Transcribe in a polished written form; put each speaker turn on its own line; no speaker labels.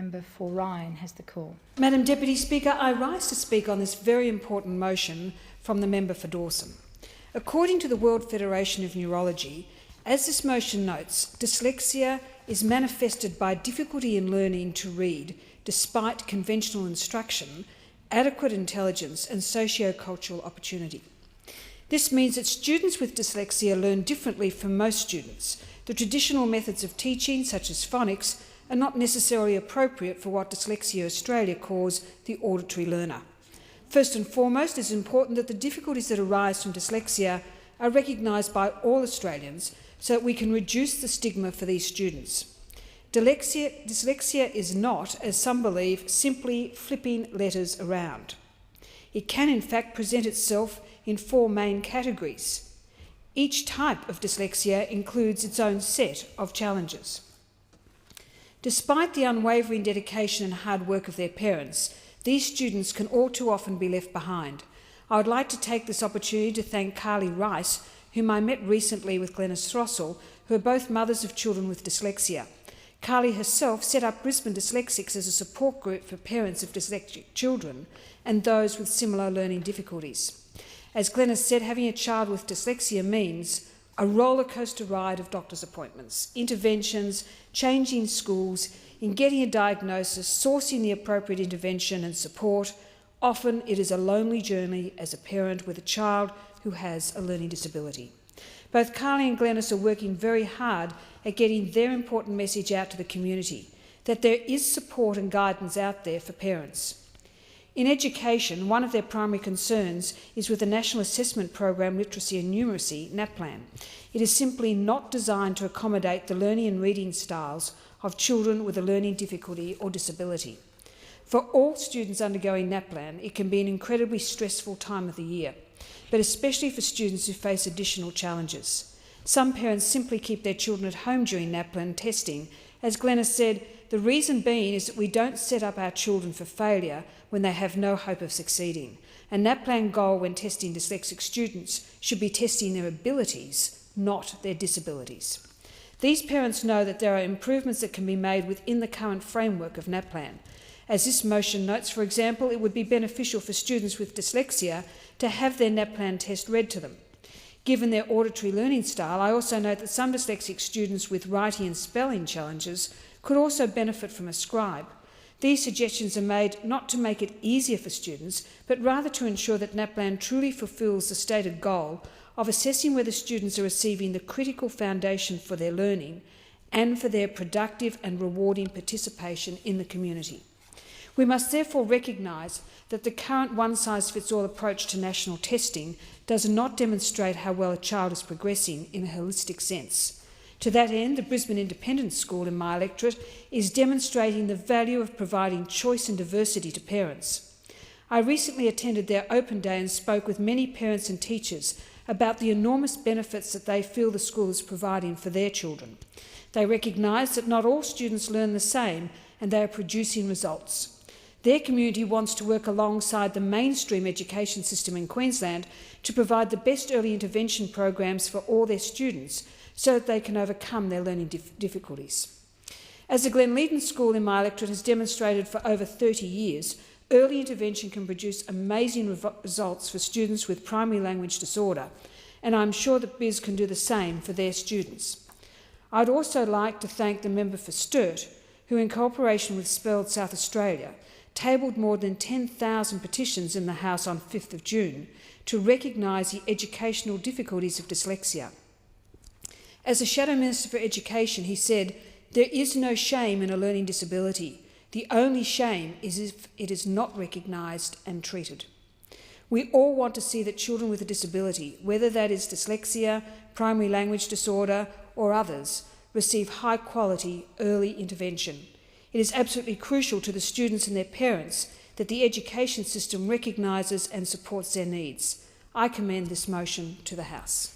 Member for Ryan has the call.
Madam Deputy Speaker, I rise to speak on this very important motion from the member for Dawson. According to the World Federation of Neurology, as this motion notes, dyslexia is manifested by difficulty in learning to read despite conventional instruction, adequate intelligence and socio-cultural opportunity. This means that students with dyslexia learn differently from most students. The traditional methods of teaching, such as phonics, are not necessarily appropriate for what Dyslexia Australia calls the auditory learner. First and foremost, it is important that the difficulties that arise from dyslexia are recognised by all Australians so that we can reduce the stigma for these students. Dyslexia is not, as some believe, simply flipping letters around. It can in fact present itself in 4 main categories. Each type of dyslexia includes its own set of challenges. Despite the unwavering dedication and hard work of their parents, these students can all too often be left behind. I would like to take this opportunity to thank Carly Rice, whom I met recently with Glenys Throssell, who are both mothers of children with dyslexia. Carly herself set up Brisbane Dyslexics as a support group for parents of dyslexic children and those with similar learning difficulties. As Glenys said, having a child with dyslexia means a rollercoaster ride of doctor's appointments, interventions, changing schools, in getting a diagnosis, sourcing the appropriate intervention and support. Often it is a lonely journey as a parent with a child who has a learning disability. Both Carly and Glenys are working very hard at getting their important message out to the community, that there is support and guidance out there for parents. In education, one of their primary concerns is with the National Assessment Program Literacy and Numeracy, NAPLAN. It is simply not designed to accommodate the learning and reading styles of children with a learning difficulty or disability. For all students undergoing NAPLAN, it can be an incredibly stressful time of the year, but especially for students who face additional challenges. Some parents simply keep their children at home during NAPLAN testing. As Glenys said, the reason being is that we don't set up our children for failure when they have no hope of succeeding. A NAPLAN goal when testing dyslexic students should be testing their abilities, not their disabilities. These parents know that there are improvements that can be made within the current framework of NAPLAN. As this motion notes, for example, it would be beneficial for students with dyslexia to have their NAPLAN test read to them. Given their auditory learning style, I also note that some dyslexic students with writing and spelling challenges could also benefit from a scribe. These suggestions are made not to make it easier for students, but rather to ensure that NAPLAN truly fulfils the stated goal of assessing whether students are receiving the critical foundation for their learning and for their productive and rewarding participation in the community. We must therefore recognise that the current one-size-fits-all approach to national testing does not demonstrate how well a child is progressing in a holistic sense. To that end, the Brisbane Independent School in my electorate is demonstrating the value of providing choice and diversity to parents. I recently attended their open day and spoke with many parents and teachers about the enormous benefits that they feel the school is providing for their children. They recognise that not all students learn the same and they are producing results. Their community wants to work alongside the mainstream education system in Queensland to provide the best early intervention programs for all their students so that they can overcome their learning difficulties. As the Glenleadon School in my electorate has demonstrated for over 30 years, early intervention can produce amazing results for students with primary language disorder, and I'm sure that BIS can do the same for their students. I'd also like to thank the member for Sturt, who in cooperation with Spelled South Australia tabled more than 10,000 petitions in the House on 5th of June to recognise the educational difficulties of dyslexia. As a Shadow Minister for Education, he said, "There is no shame in a learning disability. The only shame is if it is not recognised and treated." We all want to see that children with a disability, whether that is dyslexia, primary language disorder or others, receive high-quality early intervention. It is absolutely crucial to the students and their parents that the education system recognises and supports their needs. I commend this motion to the House.